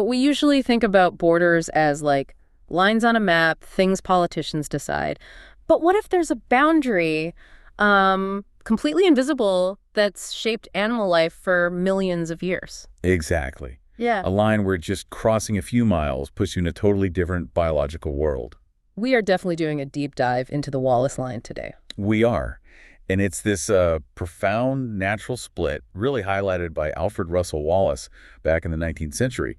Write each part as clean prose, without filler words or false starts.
We usually think about borders as like lines on a map, things politicians decide. But what if there's a boundary, completely invisible, that's shaped animal life for millions of years? Exactly. Yeah. A line where just crossing a few miles puts you in a totally different biological world. We are definitely doing a deep dive into the Wallace Line today. We are. And it's this profound natural split, really highlighted by Alfred Russel Wallace back in the 19th century.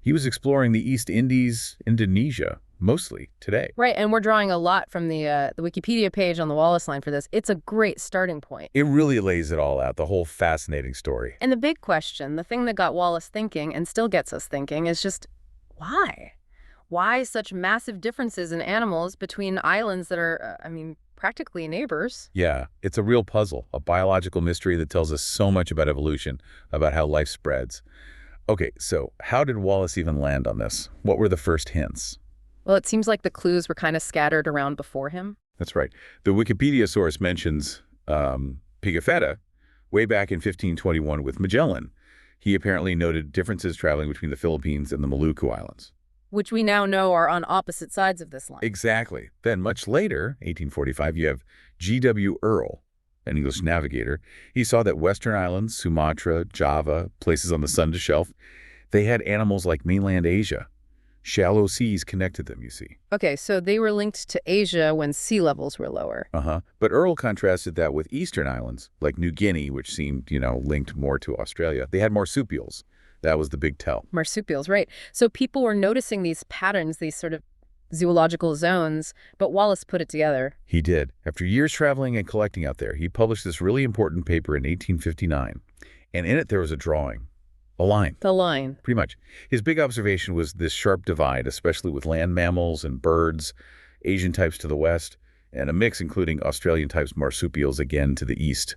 He was exploring the East Indies, Indonesia, mostly today. Right, and we're drawing a lot from the Wikipedia page on the Wallace Line for this. It's a great starting point. It really lays it all out, the whole fascinating story. And the big question, the thing that got Wallace thinking and still gets us thinking, is just why? Why such massive differences in animals between islands that are, practically neighbors? Yeah, it's a real puzzle, a biological mystery that tells us so much about evolution, about how life spreads. Okay, so how did Wallace even land on this? What were the first hints? Well, it seems like the clues were kind of scattered around before him. That's right. The Wikipedia source mentions Pigafetta way back in 1521 with Magellan. He apparently noted differences traveling between the Philippines and the Maluku Islands. Which we now know are on opposite sides of this line. Exactly. Then much later, 1845, you have G.W. Earle, an English navigator. He saw that Western islands, Sumatra, Java, places on the Sunda Shelf, they had animals like mainland Asia. Shallow seas connected them, you see. Okay, so they were linked to Asia when sea levels were lower. But Earle contrasted that with eastern islands, like New Guinea, which seemed, linked more to Australia. They had marsupials. That was the big tell. Marsupials, right. So people were noticing these patterns, these sort of zoological zones, but Wallace put it together. He did. After years traveling and collecting out there, he published this really important paper in 1859. And in it, there was a drawing. A line. The line. Pretty much. His big observation was this sharp divide, especially with land mammals and birds, Asian types to the west, and a mix including Australian types marsupials again to the east.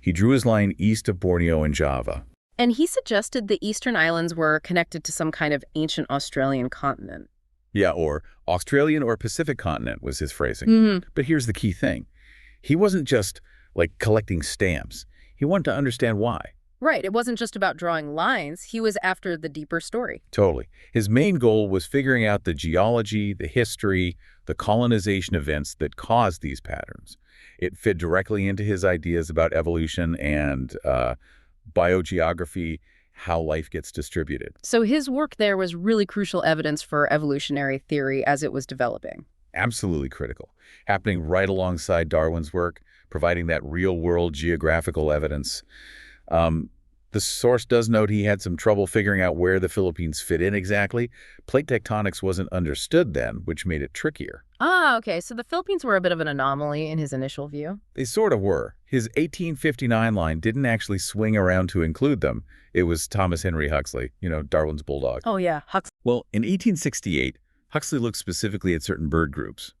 He drew his line east of Borneo and Java. And he suggested the eastern islands were connected to some kind of ancient Australian continent. Yeah, or Australian or Pacific continent was his phrasing. But here's the key thing. He wasn't just, collecting stamps. He wanted to understand why. Right. It wasn't just about drawing lines. He was after the deeper story. Totally. His main goal was figuring out the geology, the history, the colonization events that caused these patterns. It fit directly into his ideas about evolution and biogeography, how life gets distributed. So his work there was really crucial evidence for evolutionary theory as it was developing. Absolutely critical. Happening right alongside Darwin's work, providing that real-world geographical evidence. The source does note he had some trouble figuring out where the Philippines fit in exactly. Plate tectonics wasn't understood then, which made it trickier. Ah, okay. So the Philippines were a bit of an anomaly in his initial view. They sort of were. His 1859 line didn't actually swing around to include them. It was Thomas Henry Huxley, Darwin's bulldog. Oh, yeah, Huxley. Well, in 1868, Huxley looked specifically at certain bird groups,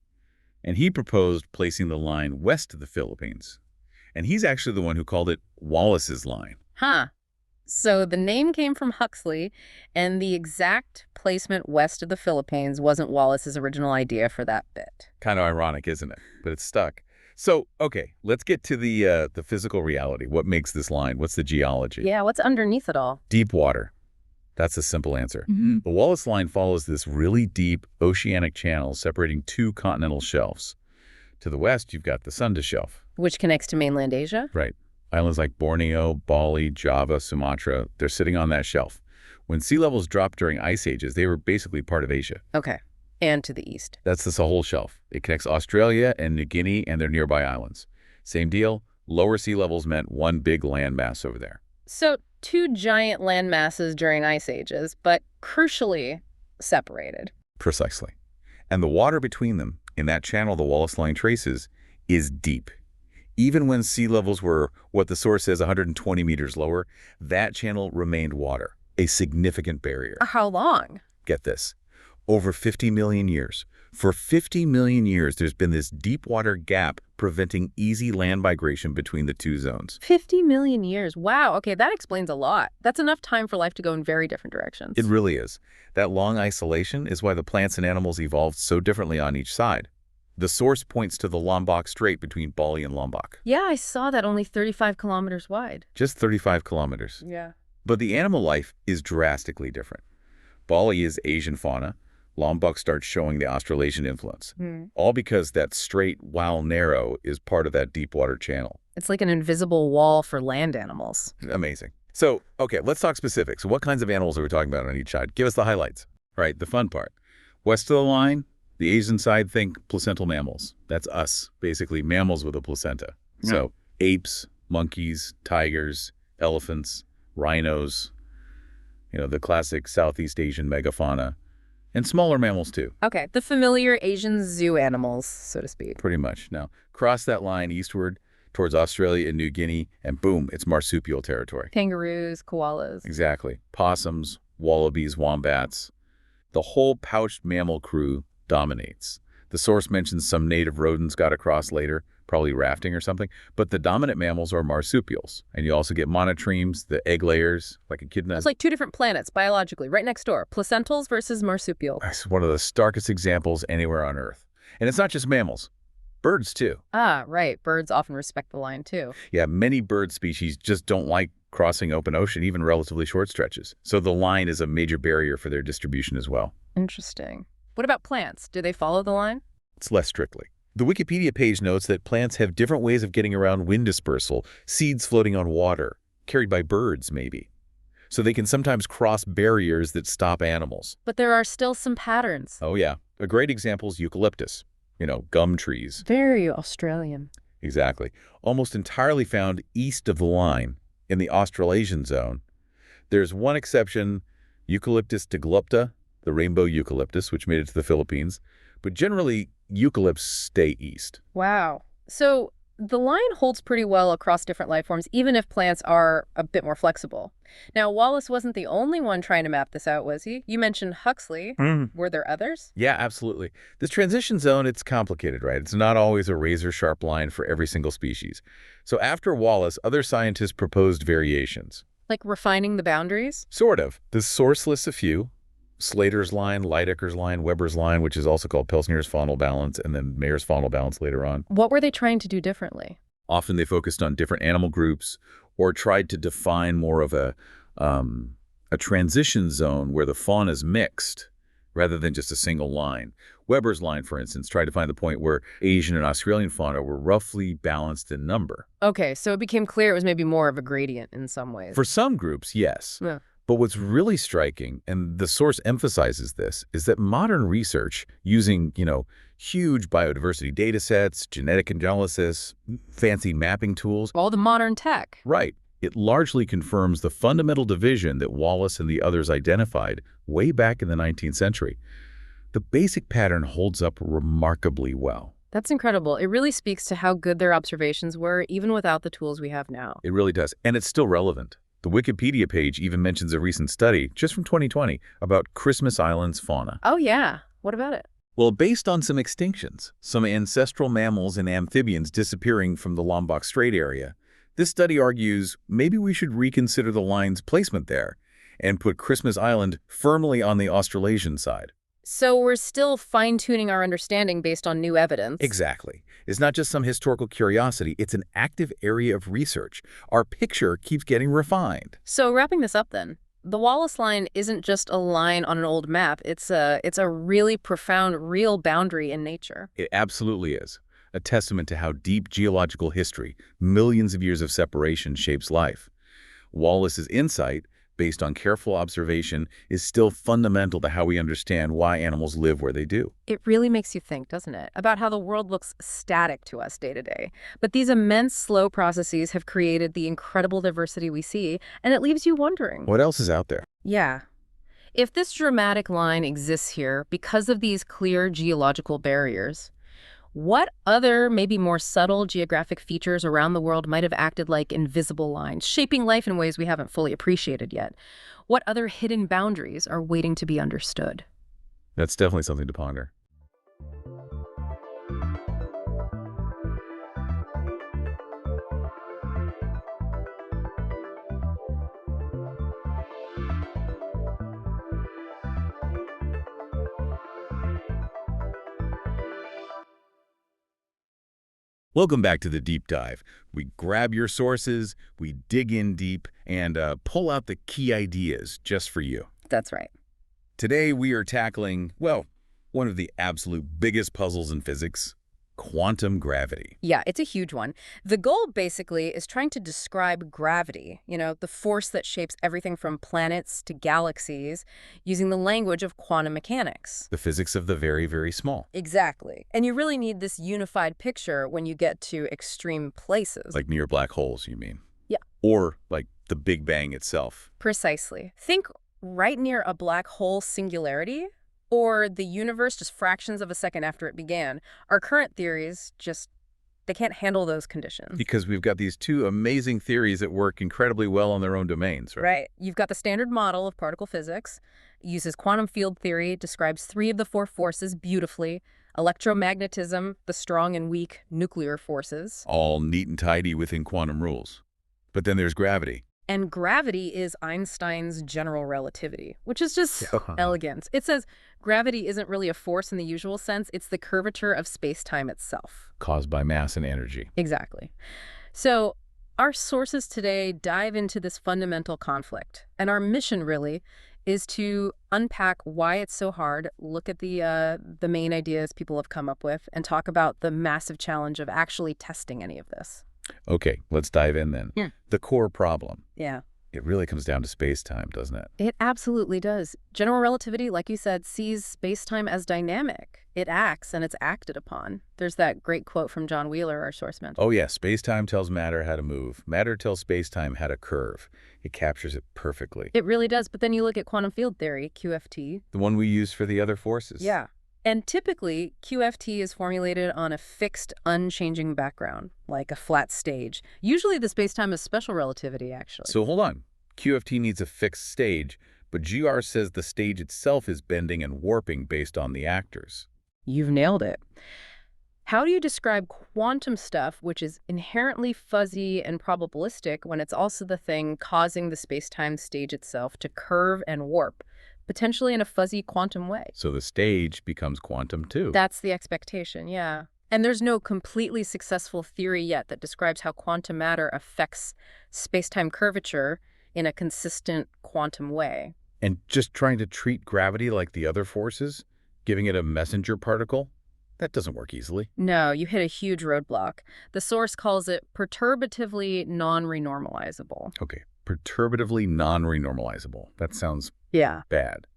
and he proposed placing the line west of the Philippines. And he's actually the one who called it Wallace's Line. Huh. So the name came from Huxley, and the exact placement west of the Philippines wasn't Wallace's original idea for that bit. Kind of ironic, isn't it? But it's stuck. So, okay, let's get to the physical reality. What makes this line? What's the geology? Yeah, what's underneath it all? Deep water. That's a simple answer. The Wallace Line follows this really deep oceanic channel separating two continental shelves. To the west, you've got the Sunda Shelf. Which connects to mainland Asia? Right. Islands like Borneo, Bali, Java, Sumatra, they're sitting on that shelf. When sea levels dropped during ice ages, they were basically part of Asia. Okay. And to the east. That's the whole shelf. It connects Australia and New Guinea and their nearby islands. Same deal, lower sea levels meant one big landmass over there. So two giant land masses during ice ages, but crucially separated. Precisely. And the water between them, in that channel the Wallace Line traces, is deep. Even when sea levels were, what the source says, 120 meters lower, that channel remained water, a significant barrier. How long? Get this. Over 50 million years. For 50 million years, there's been this deep water gap preventing easy land migration between the two zones. 50 million years. Wow. Okay, that explains a lot. That's enough time for life to go in very different directions. It really is. That long isolation is why the plants and animals evolved so differently on each side. The source points to the Lombok Strait between Bali and Lombok. Yeah, I saw that, only 35 kilometers wide. Just 35 kilometers. Yeah. But the animal life is drastically different. Bali is Asian fauna. Lombok starts showing the Australasian influence. Hmm. All because that strait, while narrow, is part of that deep water channel. It's like an invisible wall for land animals. Amazing. So, okay, let's talk specifics. What kinds of animals are we talking about on each side? Give us the highlights. Right, the fun part. West of the line, the Asian side, think placental mammals. That's us, basically mammals with a placenta. Yeah. So apes, monkeys, tigers, elephants, rhinos, the classic Southeast Asian megafauna, and smaller mammals too. Okay, the familiar Asian zoo animals, so to speak. Pretty much. Now, cross that line eastward towards Australia and New Guinea, and boom, it's marsupial territory. Kangaroos, koalas. Exactly. Possums, wallabies, wombats. The whole pouched mammal crew dominates. The source mentions some native rodents got across later, probably rafting or something, but the dominant mammals are marsupials. And you also get monotremes, the egg layers, like echidna. It's like two different planets, biologically, right next door. Placentals versus marsupial. It's one of the starkest examples anywhere on Earth. And it's not just mammals. Birds, too. Ah, right. Birds often respect the line, too. Yeah, many bird species just don't like crossing open ocean, even relatively short stretches. So the line is a major barrier for their distribution as well. Interesting. What about plants? Do they follow the line? It's less strictly. The Wikipedia page notes that plants have different ways of getting around wind dispersal, seeds floating on water, carried by birds, maybe. So they can sometimes cross barriers that stop animals. But there are still some patterns. Oh, yeah. A great example is eucalyptus. Gum trees. Very Australian. Exactly. Almost entirely found east of the line, in the Australasian zone. There's one exception, Eucalyptus teglupta, the rainbow eucalyptus, which made it to the Philippines. But generally, eucalypts stay east. Wow. So the line holds pretty well across different life forms, even if plants are a bit more flexible. Now, Wallace wasn't the only one trying to map this out, was he? You mentioned Huxley. Were there others? Yeah, absolutely. This transition zone, it's complicated, right? It's not always a razor-sharp line for every single species. So after Wallace, other scientists proposed variations. Like refining the boundaries? Sort of. The source lists a few. Slater's line, Leidecker's line, Weber's line, which is also called Pelsnier's faunal balance, and then Mayer's faunal balance later on. What were they trying to do differently? Often they focused on different animal groups or tried to define more of a transition zone where the fauna is mixed rather than just a single line. Weber's line, for instance, tried to find the point where Asian and Australian fauna were roughly balanced in number. Okay, so it became clear it was maybe more of a gradient in some ways. For some groups, yes. Yeah. But what's really striking, and the source emphasizes this, is that modern research using, huge biodiversity data sets, genetic analysis, fancy mapping tools. All the modern tech. Right. It largely confirms the fundamental division that Wallace and the others identified way back in the 19th century. The basic pattern holds up remarkably well. That's incredible. It really speaks to how good their observations were, even without the tools we have now. It really does. And it's still relevant. The Wikipedia page even mentions a recent study, just from 2020, about Christmas Island's fauna. Oh, yeah. What about it? Well, based on some extinctions, some ancestral mammals and amphibians disappearing from the Lombok Strait area, this study argues maybe we should reconsider the line's placement there and put Christmas Island firmly on the Australasian side. So we're still fine-tuning our understanding based on new evidence. Exactly. It's not just some historical curiosity, it's an active area of research. Our picture keeps getting refined. So wrapping this up then, the Wallace Line isn't just a line on an old map. It's a really profound, real boundary in nature. It absolutely is. A testament to how deep geological history, millions of years of separation, shapes life. Wallace's insight, based on careful observation, is still fundamental to how we understand why animals live where they do. It really makes you think, doesn't it, about how the world looks static to us day to day. But these immense, slow processes have created the incredible diversity we see, and it leaves you wondering. What else is out there? Yeah. If this dramatic line exists here because of these clear geological barriers, what other, maybe more subtle geographic features around the world might have acted like invisible lines, shaping life in ways we haven't fully appreciated yet? What other hidden boundaries are waiting to be understood? That's definitely something to ponder. Welcome back to The Deep Dive. We grab your sources, we dig in deep, and pull out the key ideas just for you. That's right. Today we are tackling, well, one of the absolute biggest puzzles in physics, quantum gravity. Yeah, it's a huge one. The goal basically is trying to describe gravity, the force that shapes everything from planets to galaxies, using the language of quantum mechanics. The physics of the very, very small. Exactly. And you really need this unified picture when you get to extreme places. Like near black holes, you mean? Yeah. Or like the Big Bang itself. Precisely. Think right near a black hole singularity, or the universe just fractions of a second after it began. Our current theories they can't handle those conditions. Because we've got these two amazing theories that work incredibly well on their own domains, right? Right. You've got the standard model of particle physics, uses quantum field theory, describes 3 of the 4 forces beautifully, electromagnetism, the strong and weak nuclear forces. All neat and tidy within quantum rules. But then there's gravity. And gravity is Einstein's general relativity, which is just Yeah. elegant. It says gravity isn't really a force in the usual sense. It's the curvature of space-time itself. Caused by mass and energy. Exactly. So our sources today dive into this fundamental conflict. And our mission, really, is to unpack why it's so hard, look at the main ideas people have come up with, and talk about the massive challenge of actually testing any of this. Okay, let's dive in then. Yeah. The core problem. Yeah. It really comes down to space-time, doesn't it? It absolutely does. General relativity, like you said, sees space-time as dynamic. It acts and it's acted upon. There's that great quote from John Wheeler, our source mentor. Oh yeah, space-time tells matter how to move. Matter tells space-time how to curve. It captures it perfectly. It really does. But then you look at quantum field theory, QFT. The one we use for the other forces. Yeah. And typically, QFT is formulated on a fixed, unchanging background, like a flat stage. Usually the space-time is special relativity, actually. So hold on. QFT needs a fixed stage, but GR says the stage itself is bending and warping based on the actors. You've nailed it. How do you describe quantum stuff, which is inherently fuzzy and probabilistic, when it's also the thing causing the space-time stage itself to curve and warp, potentially in a fuzzy quantum way? So the stage becomes quantum too. That's the expectation, yeah. And there's no completely successful theory yet that describes how quantum matter affects space-time curvature in a consistent quantum way. And just trying to treat gravity like the other forces, giving it a messenger particle, that doesn't work easily. No, you hit a huge roadblock. The source calls it perturbatively non-renormalizable. Okay, perturbatively non-renormalizable. That sounds Yeah. bad.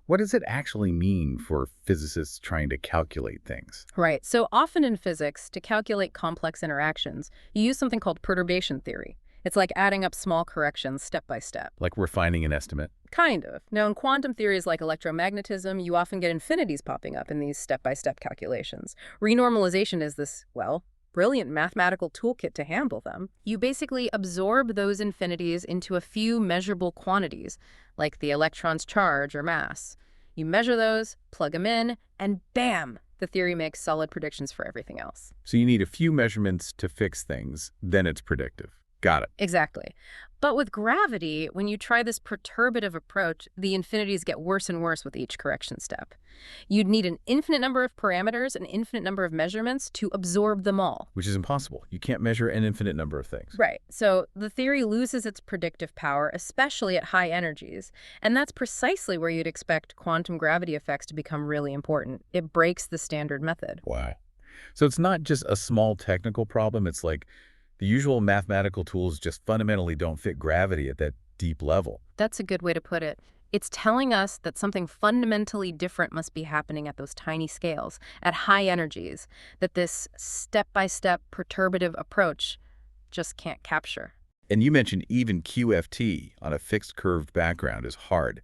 What does it actually mean for physicists trying to calculate things? Right. So often in physics, to calculate complex interactions, you use something called perturbation theory. It's like adding up small corrections step by step. Like refining an estimate? Kind of. Now, in quantum theories like electromagnetism, you often get infinities popping up in these step-by-step calculations. Renormalization is this, well, brilliant mathematical toolkit to handle them. You basically absorb those infinities into a few measurable quantities, like the electron's charge or mass. You measure those, plug them in, and bam! The theory makes solid predictions for everything else. So you need a few measurements to fix things, then it's predictive. Got it. Exactly. But with gravity, when you try this perturbative approach, the infinities get worse and worse with each correction step. You'd need an infinite number of parameters, an infinite number of measurements to absorb them all. Which is impossible. You can't measure an infinite number of things. Right. So the theory loses its predictive power, especially at high energies. And that's precisely where you'd expect quantum gravity effects to become really important. It breaks the standard method. Wow. So it's not just a small technical problem. It's like the usual mathematical tools just fundamentally don't fit gravity at that deep level. That's a good way to put it. It's telling us that something fundamentally different must be happening at those tiny scales, at high energies, that this step-by-step perturbative approach just can't capture. And you mentioned even QFT on a fixed curved background is hard,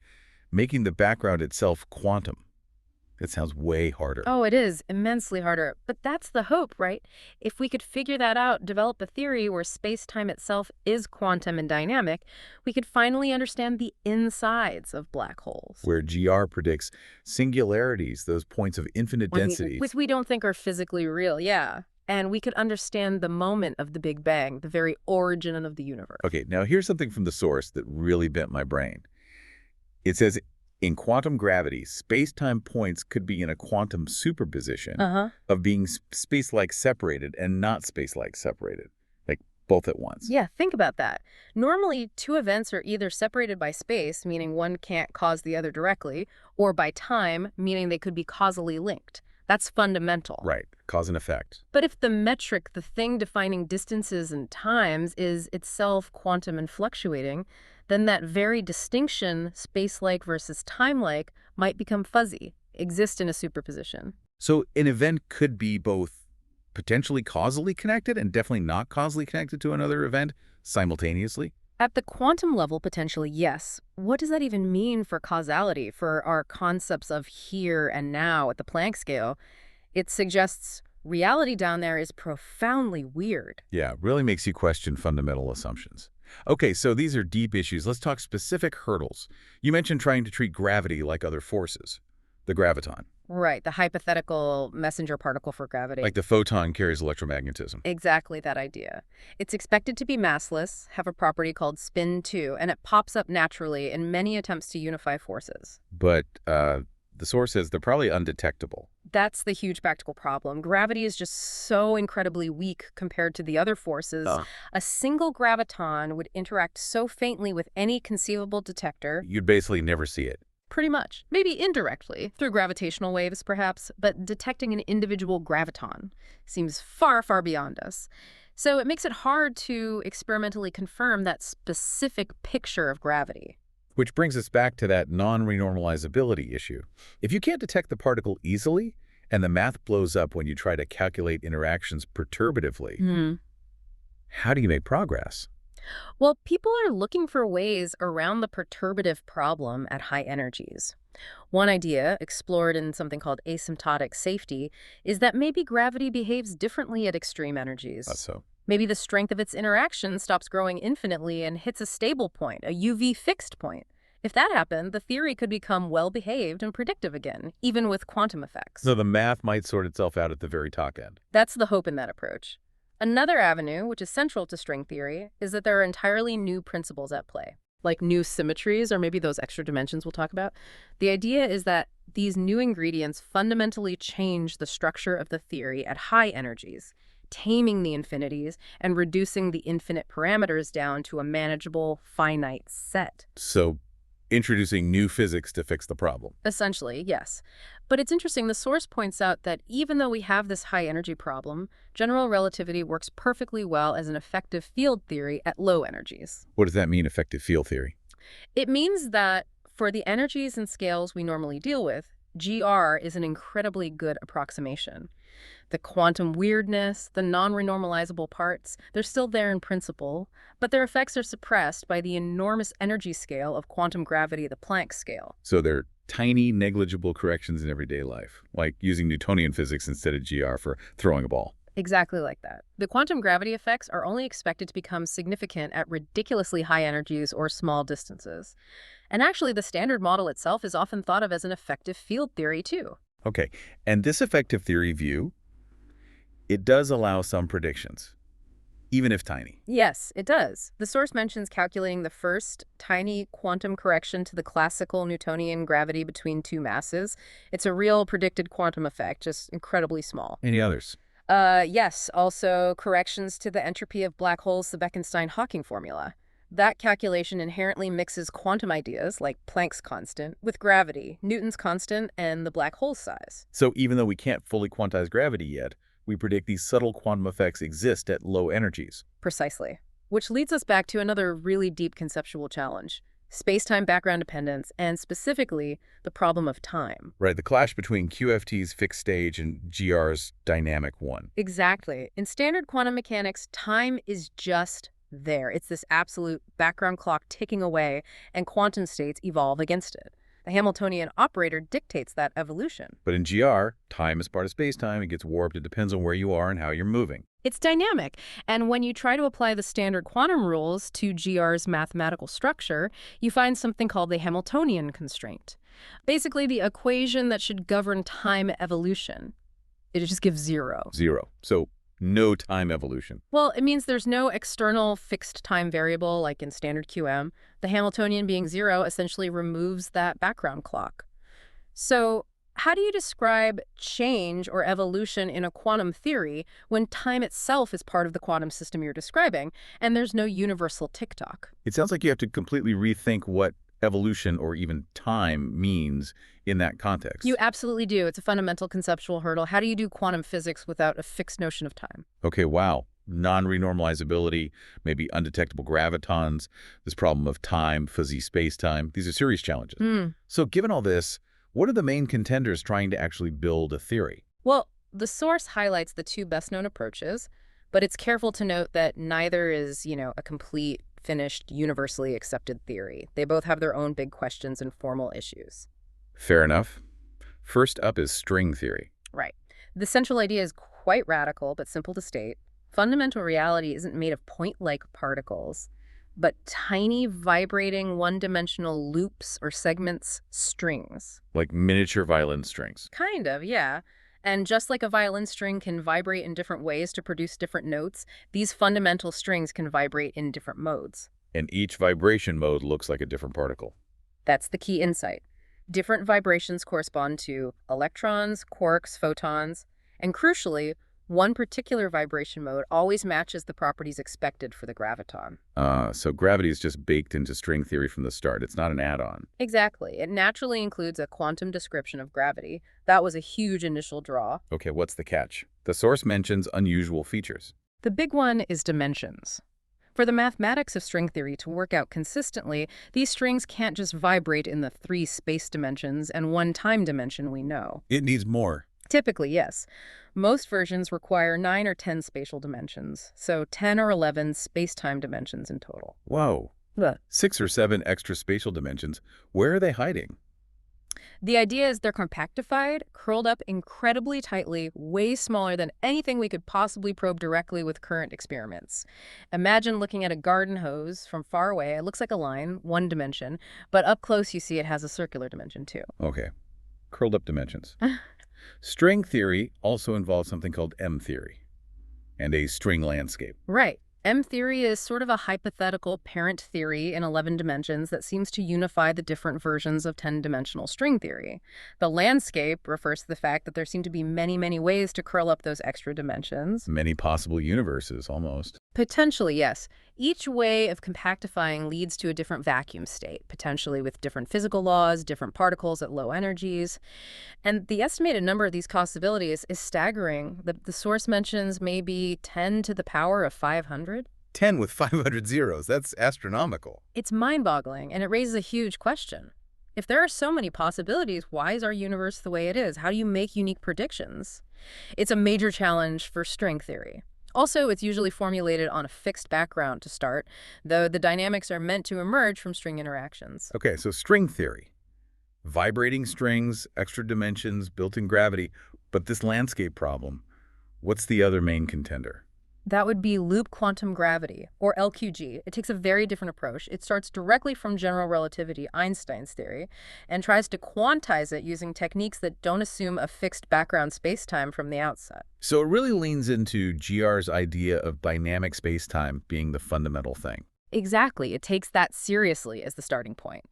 making the background itself quantum. It sounds way harder. Oh, it is immensely harder. But that's the hope, right? If we could figure that out, develop a theory where space-time itself is quantum and dynamic, we could finally understand the insides of black holes. Where GR predicts singularities, those points of infinite density. Which we don't think are physically real, yeah. And we could understand the moment of the Big Bang, the very origin of the universe. Okay, now here's something from the source that really bent my brain. It says, in quantum gravity, space-time points could be in a quantum superposition of being space-like separated and not space-like separated. Like both at once. Yeah, think about that. Normally, two events are either separated by space, meaning one can't cause the other directly, or by time, meaning they could be causally linked. That's fundamental. Right, cause and effect. But if the metric, the thing defining distances and times, is itself quantum and fluctuating, then that very distinction, space-like versus time-like, might become fuzzy, exist in a superposition. So an event could be both potentially causally connected and definitely not causally connected to another event simultaneously? At the quantum level, potentially, yes. What does that even mean for causality, for our concepts of here and now at the Planck scale? It suggests reality down there is profoundly weird. Yeah, really makes you question fundamental assumptions. Okay, so these are deep issues. Let's talk specific hurdles. You mentioned trying to treat gravity like other forces, the graviton. Right, the hypothetical messenger particle for gravity. Like the photon carries electromagnetism. Exactly that idea. It's expected to be massless, have a property called spin 2, and it pops up naturally in many attempts to unify forces. But the source says they're probably undetectable. That's the huge practical problem. Gravity is just so incredibly weak compared to the other forces. A single graviton would interact so faintly with any conceivable detector. You'd basically never see it. Pretty much. Maybe indirectly, through gravitational waves perhaps, but detecting an individual graviton seems far, far beyond us. So it makes it hard to experimentally confirm that specific picture of gravity. Which brings us back to that non-renormalizability issue. If you can't detect the particle easily, and the math blows up when you try to calculate interactions perturbatively, how do you make progress? Well, people are looking for ways around the perturbative problem at high energies. One idea, explored in something called asymptotic safety, is that maybe gravity behaves differently at extreme energies. So. Maybe the strength of its interaction stops growing infinitely and hits a stable point, a UV fixed point. If that happened, the theory could become well-behaved and predictive again, even with quantum effects. So the math might sort itself out at the very top end. That's the hope in that approach. Another avenue, which is central to string theory, is that there are entirely new principles at play, like new symmetries or maybe those extra dimensions we'll talk about. The idea is that these new ingredients fundamentally change the structure of the theory at high energies, taming the infinities and reducing the infinite parameters down to a manageable, finite set. So introducing new physics to fix the problem. Essentially, yes. But it's interesting, the source points out that even though we have this high energy problem, general relativity works perfectly well as an effective field theory at low energies. What does that mean, effective field theory? It means that for the energies and scales we normally deal with, GR is an incredibly good approximation. The quantum weirdness, the non-renormalizable parts, they're still there in principle, but their effects are suppressed by the enormous energy scale of quantum gravity, the Planck scale. So they're tiny, negligible corrections in everyday life, like using Newtonian physics instead of GR for throwing a ball. Exactly like that. The quantum gravity effects are only expected to become significant at ridiculously high energies or small distances. And actually, the standard model itself is often thought of as an effective field theory, too. Okay, and this effective theory view, it does allow some predictions, even if tiny. Yes, it does. The source mentions calculating the first tiny quantum correction to the classical Newtonian gravity between two masses. It's a real predicted quantum effect, just incredibly small. Any others? Yes, also corrections to the entropy of black holes, the Bekenstein-Hawking formula. That calculation inherently mixes quantum ideas, like Planck's constant, with gravity, Newton's constant, and the black hole size. So even though we can't fully quantize gravity yet, we predict these subtle quantum effects exist at low energies. Precisely. Which leads us back to another really deep conceptual challenge. Space-time background dependence, and specifically, the problem of time. Right, the clash between QFT's fixed stage and GR's dynamic one. Exactly. In standard quantum mechanics, time is just there. It's this absolute background clock ticking away, and quantum states evolve against it. The Hamiltonian operator dictates that evolution. But in GR, time is part of space-time. It gets warped. It depends on where you are and how you're moving. It's dynamic, and when you try to apply the standard quantum rules to GR's mathematical structure, you find something called the Hamiltonian constraint. Basically, the equation that should govern time evolution. It just gives zero. Zero. So no time evolution. Well, it means there's no external fixed time variable like in standard QM. The Hamiltonian being zero essentially removes that background clock. So How do you describe change or evolution in a quantum theory when time itself is part of the quantum system you're describing, and there's no universal tick-tock? It sounds like you have to completely rethink what evolution or even time means in that You context. absolutely do. It's a fundamental conceptual hurdle. How do you do quantum physics without a fixed notion of time? Okay, wow. Non-renormalizability, maybe undetectable gravitons, this problem of time, fuzzy space-time. These are serious challenges. Hmm. So given all this, what are the main contenders trying to actually build a theory? Well, the source highlights the two best-known approaches, but it's careful to note that neither is, a complete, finished, universally accepted theory. They both have their own big questions and formal issues. Fair enough. First up is string theory. Right. The central idea is quite radical, but simple to state. Fundamental reality isn't made of point-like particles, but tiny, vibrating, one-dimensional loops or segments, strings. Like miniature violin strings. Kind of, yeah. And just like a violin string can vibrate in different ways to produce different notes, these fundamental strings can vibrate in different modes. And each vibration mode looks like a different particle. That's the key insight. Different vibrations correspond to electrons, quarks, photons, and crucially, one particular vibration mode always matches the properties expected for the graviton. So gravity is just baked into string theory from the start. It's not an add-on. Exactly. It naturally includes a quantum description of gravity. That was a huge initial draw. Okay, what's the catch? The source mentions unusual features. The big one is dimensions. For the mathematics of string theory to work out consistently, these strings can't just vibrate in the 3 space dimensions and 1 time dimension we know. It needs more. Typically, yes. Most versions require 9 or 10 spatial dimensions, so 10 or 11 space-time dimensions in total. Whoa. Ugh. 6 or 7 extra spatial dimensions. Where are they hiding? The idea is they're compactified, curled up incredibly tightly, way smaller than anything we could possibly probe directly with current experiments. Imagine looking at a garden hose from far away. It looks like a line, 1 dimension, but up close you see it has a circular dimension too. Okay. Curled up dimensions. String theory also involves something called M theory and a string landscape. Right. M theory is sort of a hypothetical parent theory in 11 dimensions that seems to unify the different versions of 10-dimensional string theory. The landscape refers to the fact that there seem to be many, many ways to curl up those extra dimensions. Many possible universes, almost. Potentially, yes. Each way of compactifying leads to a different vacuum state, potentially with different physical laws, different particles at low energies. And the estimated number of these possibilities is staggering. The source mentions maybe 10 to the power of 500. 10 with 500 zeros. That's astronomical. It's mind-boggling, and it raises a huge question. If there are so many possibilities, why is our universe the way it is? How do you make unique predictions? It's a major challenge for string theory. Also, it's usually formulated on a fixed background to start, though the dynamics are meant to emerge from string interactions. Okay, so string theory. Vibrating strings, extra dimensions, built-in gravity. But this landscape problem, what's the other main contender? That would be loop quantum gravity, or LQG. It takes a very different approach. It starts directly from general relativity, Einstein's theory, and tries to quantize it using techniques that don't assume a fixed background spacetime from the outset. So it really leans into GR's idea of dynamic spacetime being the fundamental thing. Exactly. It takes that seriously as the starting point.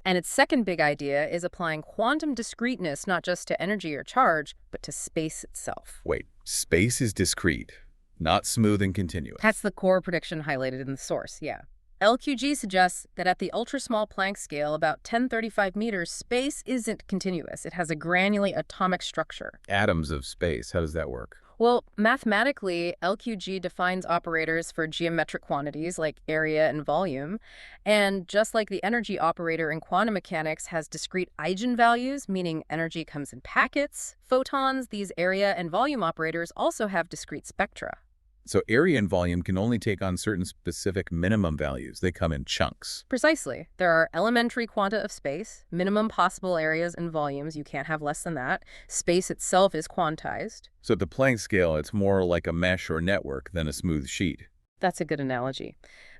And its second big idea is applying quantum discreteness not just to energy or charge, but to space itself. Wait, space is discrete, not smooth and continuous. That's the core prediction highlighted in the source, yeah. LQG suggests that at the ultra-small Planck scale, about 1035 meters, space isn't continuous. It has a granulate atomic structure. Atoms of space, how does that work? Well, mathematically, LQG defines operators for geometric quantities like area and volume. And just like the energy operator in quantum mechanics has discrete eigenvalues, meaning energy comes in packets, photons, these area and volume operators also have discrete spectra. So area and volume can only take on certain specific minimum values. They come in chunks. Precisely. There are elementary quanta of space, minimum possible areas and volumes. You can't have less than that. Space itself is quantized. So at the Planck scale, it's more like a mesh or network than a smooth sheet. That's a good analogy.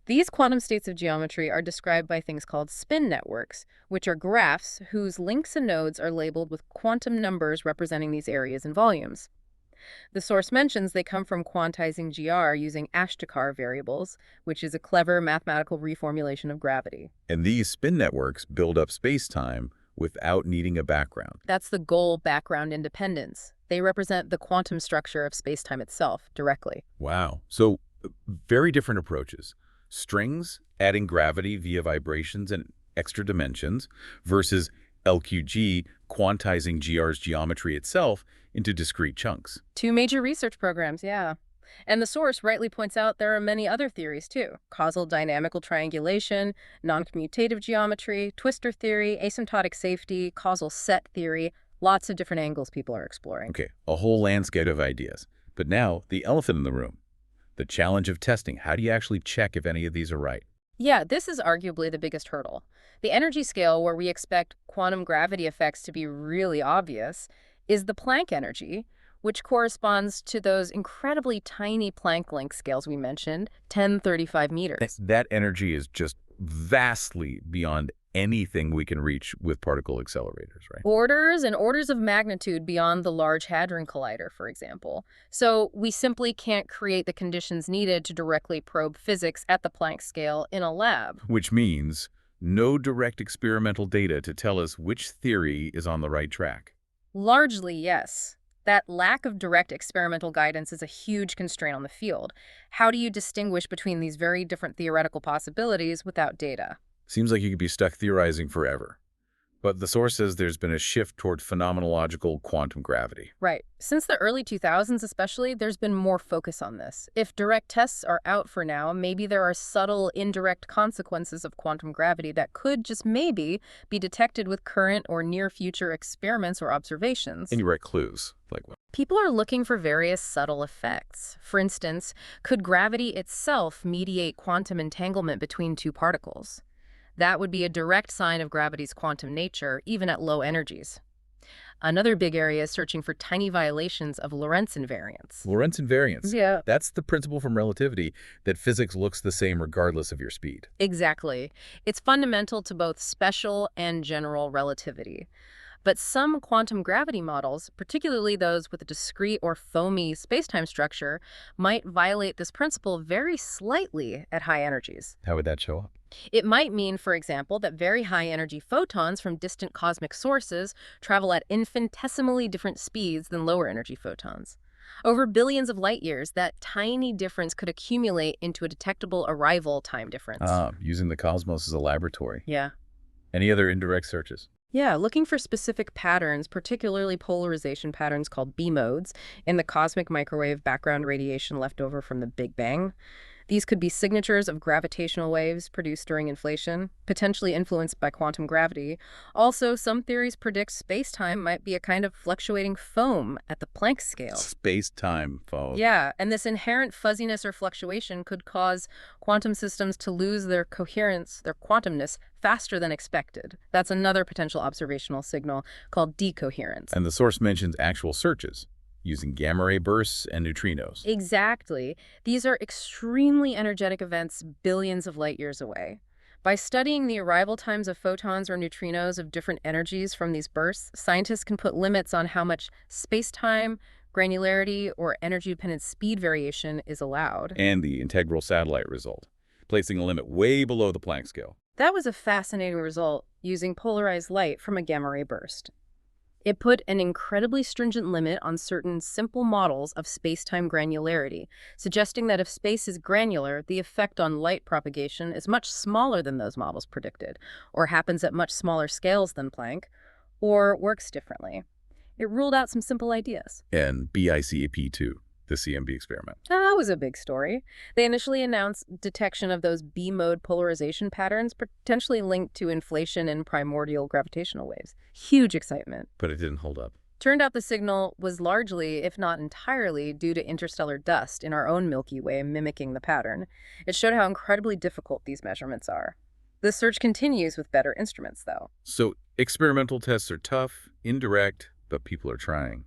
These quantum states of geometry are described by things called spin networks, which are graphs whose links and nodes are labeled with quantum numbers representing these areas and volumes. The source mentions they come from quantizing GR using Ashtekar variables, which is a clever mathematical reformulation of gravity. And these spin networks build up space-time without needing a background. That's the goal: background independence. They represent the quantum structure of space-time itself directly. Wow. So, very different approaches. Strings, adding gravity via vibrations and extra dimensions, versus LQG, quantizing GR's geometry itself into discrete chunks. Two major research programs, yeah. And the source rightly points out there are many other theories, too. Causal dynamical triangulation, non-commutative geometry, twistor theory, asymptotic safety, causal set theory. Lots of different angles people are exploring. Okay, a whole landscape of ideas. But now, the elephant in the room. The challenge of testing. How do you actually check if any of these are right? Yeah, this is arguably the biggest hurdle. The energy scale, where we expect quantum gravity effects to be really obvious, is the Planck energy, which corresponds to those incredibly tiny Planck length scales we mentioned, 1035 meters. That energy is just vastly beyond anything we can reach with particle accelerators, right? Orders and orders of magnitude beyond the Large Hadron Collider, for example. So we simply can't create the conditions needed to directly probe physics at the Planck scale in a lab. Which means no direct experimental data to tell us which theory is on the right track. Largely, yes. That lack of direct experimental guidance is a huge constraint on the field. How do you distinguish between these very different theoretical possibilities without data? Seems like you could be stuck theorizing forever. But the source says there's been a shift toward phenomenological quantum gravity. Right. Since the early 2000s especially, there's been more focus on this. If direct tests are out for now, maybe there are subtle, indirect consequences of quantum gravity that could just maybe be detected with current or near-future experiments or observations. And you write clues. Like what? People are looking for various subtle effects. For instance, could gravity itself mediate quantum entanglement between two particles? That would be a direct sign of gravity's quantum nature, even at low energies. Another big area is searching for tiny violations of Lorentz invariance. Lorentz invariance. Yeah. That's the principle from relativity, that physics looks the same regardless of your speed. Exactly. It's fundamental to both special and general relativity. But some quantum gravity models, particularly those with a discrete or foamy spacetime structure, might violate this principle very slightly at high energies. How would that show up? It might mean, for example, that very high-energy photons from distant cosmic sources travel at infinitesimally different speeds than lower-energy photons. Over billions of light years, that tiny difference could accumulate into a detectable arrival time difference. Using the cosmos as a laboratory. Yeah. Any other indirect searches? Yeah, looking for specific patterns, particularly polarization patterns called B modes, in the cosmic microwave background radiation left over from the Big Bang. These could be signatures of gravitational waves produced during inflation, potentially influenced by quantum gravity. Also, some theories predict space-time might be a kind of fluctuating foam at the Planck scale. Space-time foam. Yeah, and this inherent fuzziness or fluctuation could cause quantum systems to lose their coherence, their quantumness, faster than expected. That's another potential observational signal called decoherence. And the source mentions actual searches, using gamma-ray bursts and neutrinos. Exactly. These are extremely energetic events billions of light years away. By studying the arrival times of photons or neutrinos of different energies from these bursts, scientists can put limits on how much space-time, granularity, or energy-dependent speed variation is allowed. And the integral satellite result, placing a limit way below the Planck scale. That was a fascinating result, using polarized light from a gamma-ray burst. It put an incredibly stringent limit on certain simple models of space-time granularity, suggesting that if space is granular, the effect on light propagation is much smaller than those models predicted, or happens at much smaller scales than Planck, or works differently. It ruled out some simple ideas. And BICAP2, the CMB experiment. That was a big story. They initially announced detection of those B-mode polarization patterns, potentially linked to inflation and primordial gravitational waves. Huge excitement. But it didn't hold up. Turned out the signal was largely, if not entirely, due to interstellar dust in our own Milky Way mimicking the pattern. It showed how incredibly difficult these measurements are. The search continues with better instruments, though. So experimental tests are tough, indirect, but people are trying.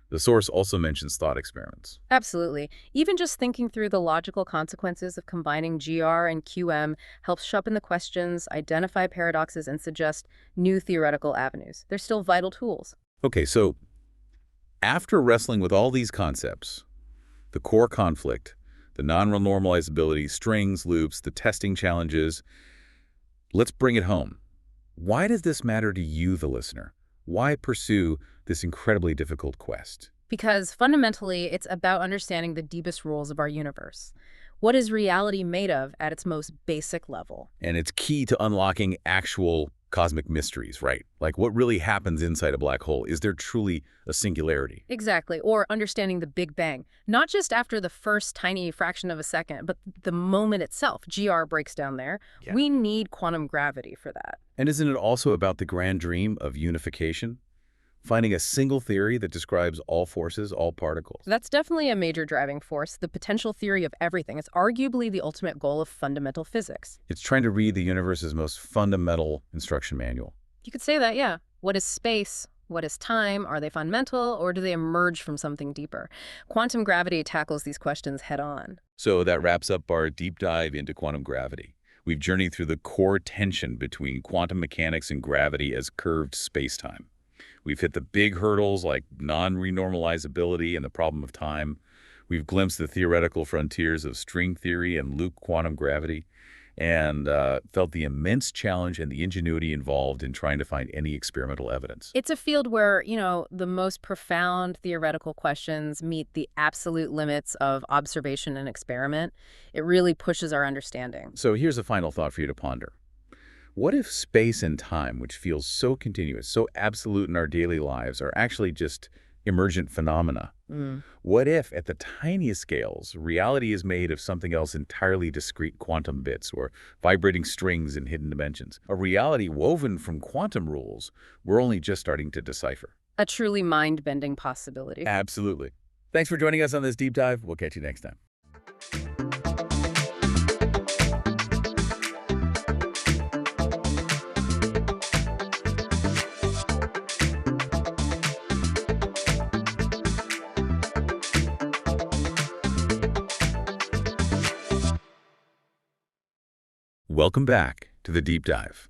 The source also mentions thought experiments. Absolutely. Even just thinking through the logical consequences of combining GR and QM helps sharpen the questions, identify paradoxes, and suggest new theoretical avenues. They're still vital tools. Okay, so after wrestling with all these concepts, the core conflict, the non-normalizability, strings, loops, the testing challenges, let's bring it home. Why does this matter to you, the listener? Why pursue this incredibly difficult quest? Because fundamentally, it's about understanding the deepest rules of our universe. What is reality made of at its most basic level? And it's key to unlocking actual cosmic mysteries, right? Like what really happens inside a black hole? Is there truly a singularity? Exactly, or understanding the Big Bang, not just after the first tiny fraction of a second, but the moment itself. GR breaks down there. Yeah. We need quantum gravity for that. And isn't it also about the grand dream of unification? Finding a single theory that describes all forces, all particles. That's definitely a major driving force, the potential theory of everything. It's arguably the ultimate goal of fundamental physics. It's trying to read the universe's most fundamental instruction manual. You could say that, yeah. What is space? What is time? Are they fundamental, or do they emerge from something deeper? Quantum gravity tackles these questions head on. So that wraps up our deep dive into quantum gravity. We've journeyed through the core tension between quantum mechanics and gravity as curved spacetime. We've hit the big hurdles like non-renormalizability and the problem of time. We've glimpsed the theoretical frontiers of string theory and loop quantum gravity, and felt the immense challenge and the ingenuity involved in trying to find any experimental evidence. It's a field where, the most profound theoretical questions meet the absolute limits of observation and experiment. It really pushes our understanding. So here's a final thought for you to ponder. What if space and time, which feels so continuous, so absolute in our daily lives, are actually just emergent phenomena? What if, at the tiniest scales, reality is made of something else entirely discrete, quantum bits or vibrating strings in hidden dimensions? A reality woven from quantum rules we're only just starting to decipher. A truly mind-bending possibility. Absolutely. Thanks for joining us on this deep dive. We'll catch you next time. Welcome back to the deep dive.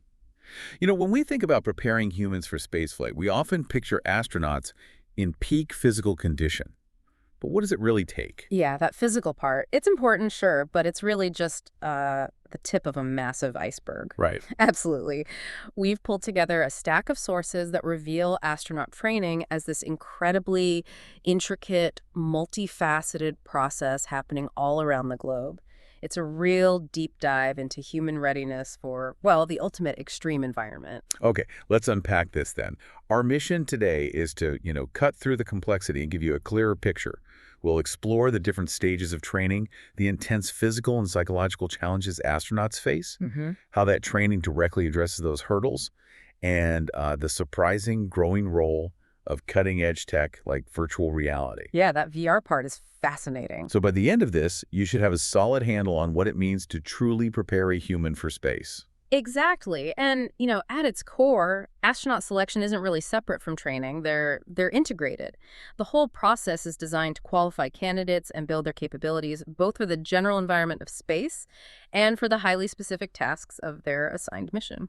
When we think about preparing humans for spaceflight, we often picture astronauts in peak physical condition. But what does it really take? Yeah, that physical part. It's important, sure, but it's really just the tip of a massive iceberg. Right. Absolutely. We've pulled together a stack of sources that reveal astronaut training as this incredibly intricate, multifaceted process happening all around the globe. It's a real deep dive into human readiness for, well, the ultimate extreme environment. Okay, let's unpack this then. Our mission today is to, cut through the complexity and give you a clearer picture. We'll explore the different stages of training, the intense physical and psychological challenges astronauts face, how that training directly addresses those hurdles, and the surprising growing role of cutting-edge tech like virtual reality. Yeah, that VR part is fascinating. So by the end of this, you should have a solid handle on what it means to truly prepare a human for space. Exactly. And, at its core, astronaut selection isn't really separate from training. They're integrated. The whole process is designed to qualify candidates and build their capabilities, both for the general environment of space and for the highly specific tasks of their assigned mission.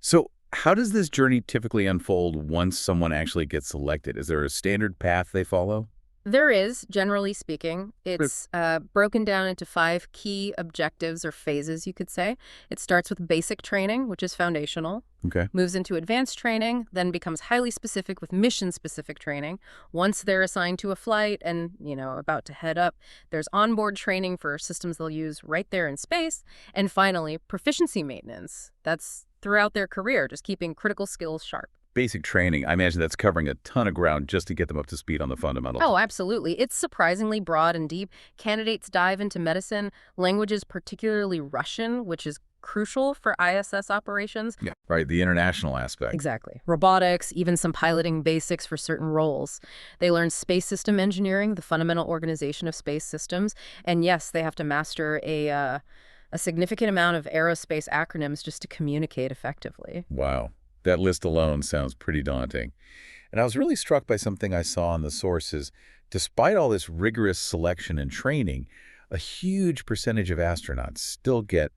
So how does this journey typically unfold once someone actually gets selected? Is there a standard path they follow? There is, generally speaking. It's broken down into 5 key objectives or phases, you could say. It starts with basic training, which is foundational, Okay. moves into advanced training, then becomes highly specific with mission-specific training. Once they're assigned to a flight and, about to head up, there's onboard training for systems they'll use right there in space. And finally, proficiency maintenance. That's throughout their career, just keeping critical skills sharp. Basic training, I imagine that's covering a ton of ground just to get them up to speed on the fundamentals. Oh, absolutely. It's surprisingly broad and deep. Candidates dive into medicine, languages, particularly Russian, which is crucial for ISS operations. Yeah, right, the international aspect. Exactly. Robotics, even some piloting basics for certain roles. They learn space system engineering, the fundamental organization of space systems. And yes, they have to master a significant amount of aerospace acronyms just to communicate effectively. Wow. That list alone sounds pretty daunting. And I was really struck by something I saw in the sources. Despite all this rigorous selection and training, a huge percentage of astronauts still get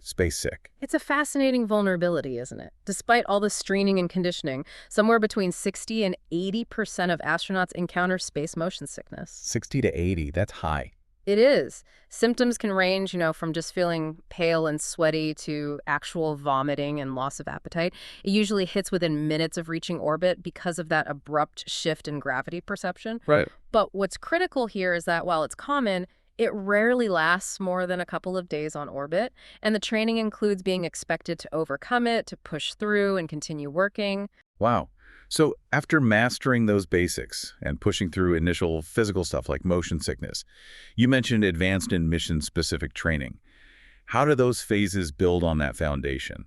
space sick. It's a fascinating vulnerability, isn't it? Despite all the screening and conditioning, somewhere between 60% and 80% of astronauts encounter space motion sickness. 60 to 80, that's high. It is. Symptoms can range, from just feeling pale and sweaty to actual vomiting and loss of appetite. It usually hits within minutes of reaching orbit because of that abrupt shift in gravity perception. Right. But what's critical here is that while it's common, it rarely lasts more than a couple of days on orbit, and the training includes being expected to overcome it, to push through and continue working. Wow. So after mastering those basics and pushing through initial physical stuff like motion sickness, you mentioned advanced and mission-specific training. How do those phases build on that foundation?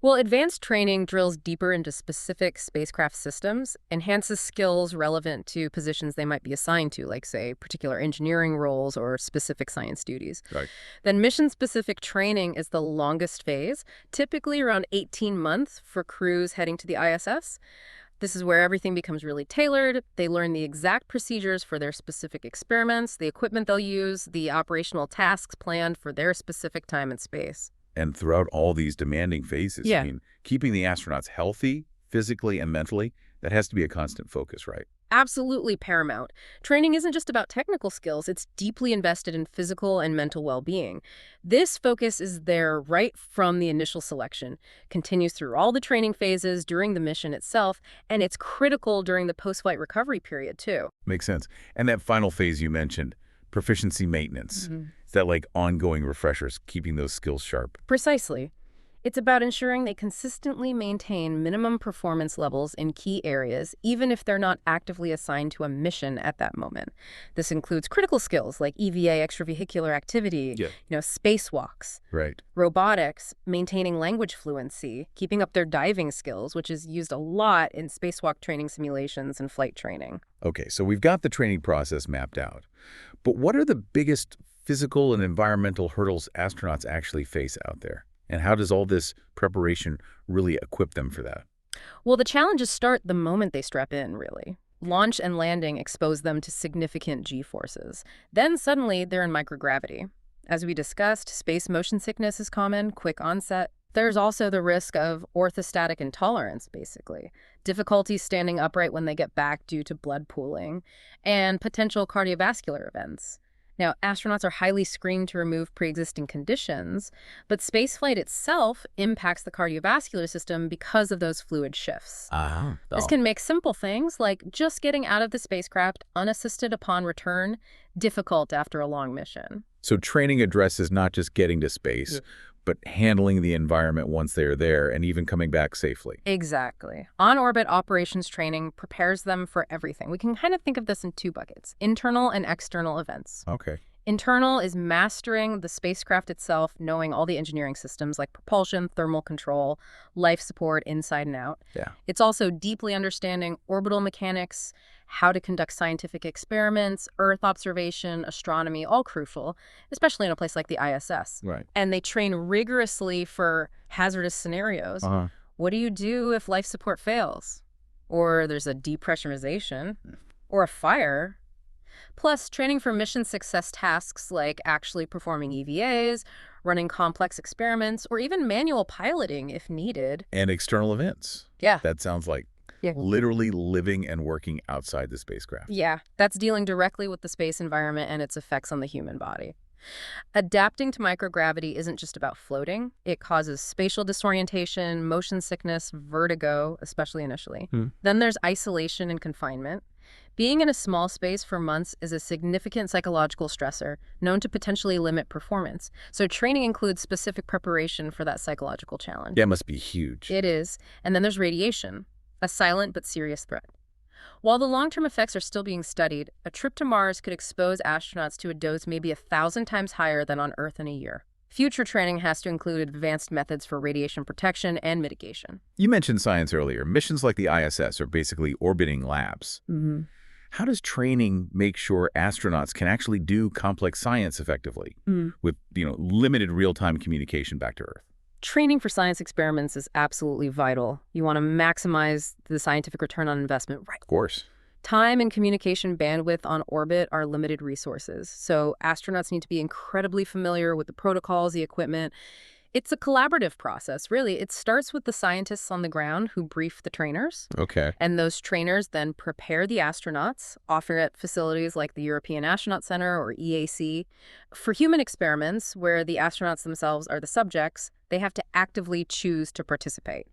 Well, advanced training drills deeper into specific spacecraft systems, enhances skills relevant to positions they might be assigned to, like, say, particular engineering roles or specific science duties. Right. Then mission-specific training is the longest phase, typically around 18 months for crews heading to the ISS. This is where everything becomes really tailored. They learn the exact procedures for their specific experiments, the equipment they'll use, the operational tasks planned for their specific time and space. And throughout all these demanding phases, Yeah. I mean, keeping the astronauts healthy, physically and mentally, that has to be a constant focus, right? Absolutely paramount. Training isn't just about technical skills, it's deeply invested in physical and mental well-being. This focus is there right from the initial selection, continues through all the training phases during the mission itself, and it's critical during the post-flight recovery period, too. Makes sense. And that final phase you mentioned, proficiency maintenance, Mhm. is that like ongoing refreshers, keeping those skills sharp? Precisely. It's about ensuring they consistently maintain minimum performance levels in key areas, even if they're not actively assigned to a mission at that moment. This includes critical skills like EVA, extravehicular activity, Yeah. spacewalks, Right. robotics, maintaining language fluency, keeping up their diving skills, which is used a lot in spacewalk training simulations and flight training. Okay, so we've got the training process mapped out. But what are the biggest physical and environmental hurdles astronauts actually face out there? And how does all this preparation really equip them for that? Well, the challenges start the moment they strap in, really. Launch and landing expose them to significant G-forces. Then suddenly they're in microgravity. As we discussed, space motion sickness is common, quick onset. There's also the risk of orthostatic intolerance, basically, difficulty standing upright when they get back due to blood pooling, and potential cardiovascular events. Now, astronauts are highly screened to remove pre-existing conditions, but spaceflight itself impacts the cardiovascular system because of those fluid shifts. Ah, This can make simple things like just getting out of the spacecraft unassisted upon return difficult after a long mission. So training addresses not just getting to space, but handling the environment once they're there and even coming back safely. Exactly. On-orbit operations training prepares them for everything. We can kind of think of this in two buckets, internal and external events. Okay. Internal is mastering the spacecraft itself, knowing all the engineering systems like propulsion, thermal control, life support inside and out. Yeah. It's also deeply understanding orbital mechanics, how to conduct scientific experiments, Earth observation, astronomy, all crucial, especially in a place like the ISS. Right. And they train rigorously for hazardous scenarios. Uh-huh. What do you do if life support fails? Or there's a depressurization? Or a fire? Plus, training for mission success tasks like actually performing EVAs, running complex experiments, or even manual piloting if needed. And external events. Yeah. That sounds like Yeah. literally living and working outside the spacecraft. Yeah, that's dealing directly with the space environment and its effects on the human body. Adapting to microgravity isn't just about floating. It causes spatial disorientation, motion sickness, vertigo, especially initially. Then there's isolation and confinement. Being in a small space for months is a significant psychological stressor, known to potentially limit performance. So training includes specific preparation for that psychological challenge. Yeah, it must be huge. It is. And then there's radiation, a silent but serious threat. While the long-term effects are still being studied, a trip to Mars could expose astronauts to a dose maybe 1,000 times higher than on Earth in a year. Future training has to include advanced methods for radiation protection and mitigation. You mentioned science earlier. Missions like the ISS are basically orbiting labs. Mm-hmm. How does training make sure astronauts can actually do complex science effectively with, limited real-time communication back to Earth? Training for science experiments is absolutely vital. You want to maximize the scientific return on investment, right? Of course. Time and communication bandwidth on orbit are limited resources, so astronauts need to be incredibly familiar with the protocols, the equipment. It's a collaborative process, really. It starts with the scientists on the ground who brief the trainers, Okay. and those trainers then prepare the astronauts, often at facilities like the European Astronaut Center or EAC. For human experiments, where the astronauts themselves are the subjects, they have to actively choose to participate.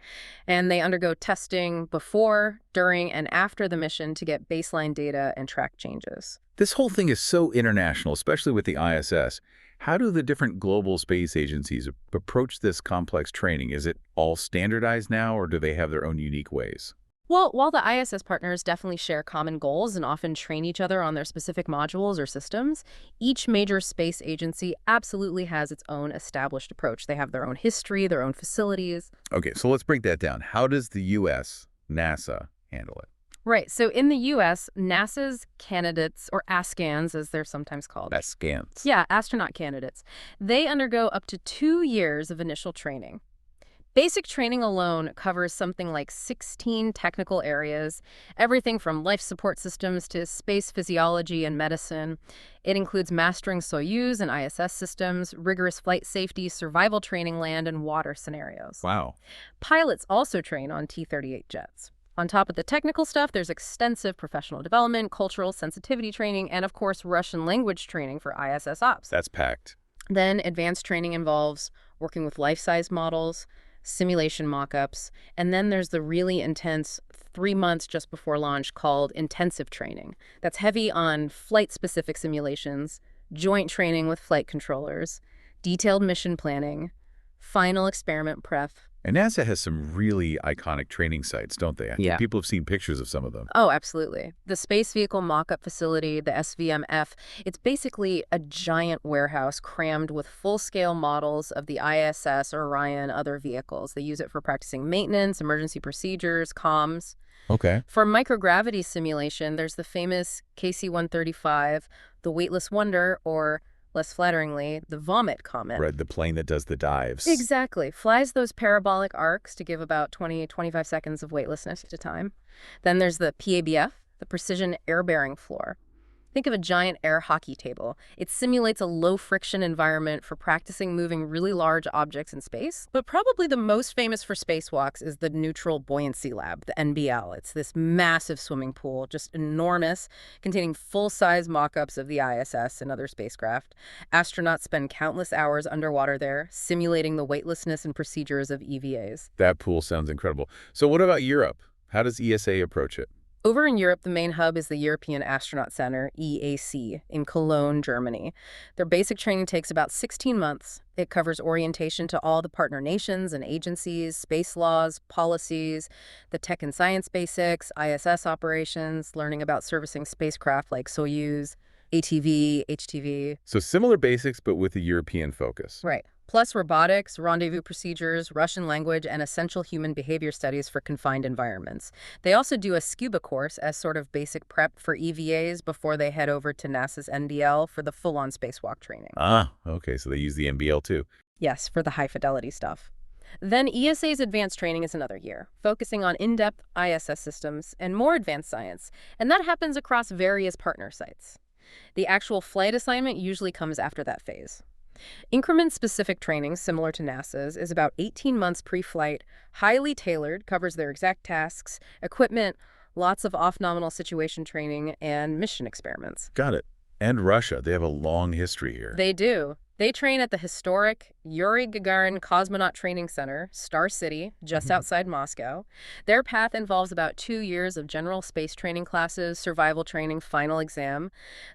And they undergo testing before, during, and after the mission to get baseline data and track changes. This whole thing is so international, especially with the ISS. How do the different global space agencies approach this complex training? Is it all standardized now, or do they have their own unique ways? Well, while the ISS partners definitely share common goals and often train each other on their specific modules or systems, each major space agency absolutely has its own established approach. They have their own history, their own facilities. Okay, so let's break that down. How does the U.S., NASA, handle it? Right. So in the U.S., NASA's candidates, or ASCANs as they're sometimes called. That's scans. Yeah, astronaut candidates. They undergo up to 2 years of initial training. Basic training alone covers something like 16 technical areas, everything from life support systems to space physiology and medicine. It includes mastering Soyuz and ISS systems, rigorous flight safety, survival training, land and water scenarios. Wow. Pilots also train on T-38 jets. On top of the technical stuff, there's extensive professional development, cultural sensitivity training, and of course, Russian language training for ISS ops. That's packed. Then advanced training involves working with life-size models, simulation mock-ups, and then there's the really intense 3 months just before launch called intensive training. That's heavy on flight-specific simulations, joint training with flight controllers, detailed mission planning, final experiment prep. And NASA has some really iconic training sites, don't they? I think Yeah. people have seen pictures of some of them. Oh, absolutely. The Space Vehicle Mock-Up Facility, the SVMF, it's basically a giant warehouse crammed with full-scale models of the ISS, Orion, other vehicles. They use it for practicing maintenance, emergency procedures, comms. Okay. For microgravity simulation, there's the famous KC-135, the Weightless Wonder, or less flatteringly, the Vomit Comet. Right, the plane that does the dives. Exactly. Flies those parabolic arcs to give about 25 seconds of weightlessness at a time. Then there's the PABF, the Precision Air Bearing Floor. Think of a giant air hockey table. It simulates a low-friction environment for practicing moving really large objects in space. But probably the most famous for spacewalks is the Neutral Buoyancy Lab, the NBL. It's this massive swimming pool, just enormous, containing full-size mock-ups of the ISS and other spacecraft. Astronauts spend countless hours underwater there, simulating the weightlessness and procedures of EVAs. That pool sounds incredible. So what about Europe? How does ESA approach it? Over in Europe, the main hub is the European Astronaut Center, EAC, in Cologne, Germany. Their basic training takes about 16 months. It covers orientation to all the partner nations and agencies, space laws, policies, the tech and science basics, ISS operations, learning about servicing spacecraft like Soyuz, ATV, HTV. So similar basics, but with a European focus. Right. Plus robotics, rendezvous procedures, Russian language, and essential human behavior studies for confined environments. They also do a scuba course as sort of basic prep for EVAs before they head over to NASA's NBL for the full-on spacewalk training. Ah, okay, so they use the NBL too. Yes, for the high-fidelity stuff. Then ESA's advanced training is another year, focusing on in-depth ISS systems and more advanced science, and that happens across various partner sites. The actual flight assignment usually comes after that phase. Increment-specific training, similar to NASA's, is about 18 months pre-flight, highly tailored, covers their exact tasks, equipment, lots of off-nominal situation training, and mission experiments. Got it. And Russia, they have a long history here. They do. They train at the historic Yuri Gagarin Cosmonaut Training Center, Star City, just outside Moscow. Their path involves about 2 years of general space training classes, survival training, final exam.